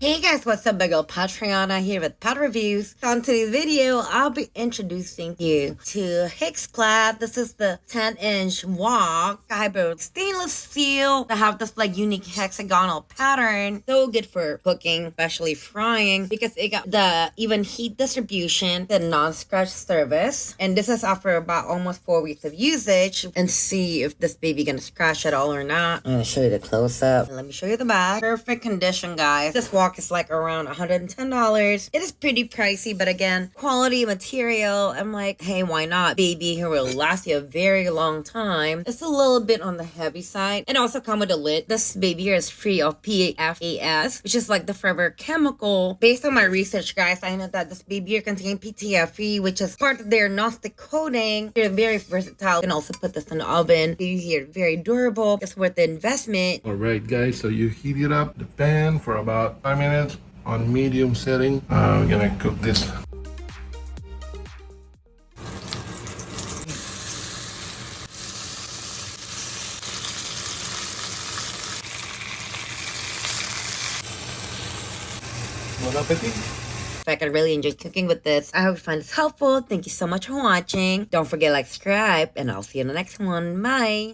Hey guys, what's up? Big ol' Patreon here with Pat Reviews. So on today's video, I'll be introducing you to Hexclad. This is the 10-inch wok fiber stainless steel that have this like unique hexagonal pattern. So good for cooking, especially frying, because it got the even heat distribution, the non-scratch service, and this is after about almost 4 weeks of usage. And see if this baby gonna scratch at all or not. I'm gonna show you the close-up. Let me show you the back. Perfect condition, guys. This wok is like around $110. It is pretty pricey, but again, quality material. I'm like, hey, why not? Baby here will last you a very long time. It's a little bit on the heavy side, and also come with a lid. This baby here is free of PFAS, which is like the forever chemical. Based on my research, guys, I know that this baby here contains PTFE, which is part of their non-stick coating. They're very versatile. You can also put this in the oven. Baby here, very durable. It's worth the investment. All right, guys, so you heat it up the pan for about 5 minutes on medium setting. We're gonna cook this. Bon appetit. If I could really enjoy cooking with this. I hope you find this helpful. Thank you so much for watching. Don't forget to like, subscribe, and I'll see you in the next one. Bye.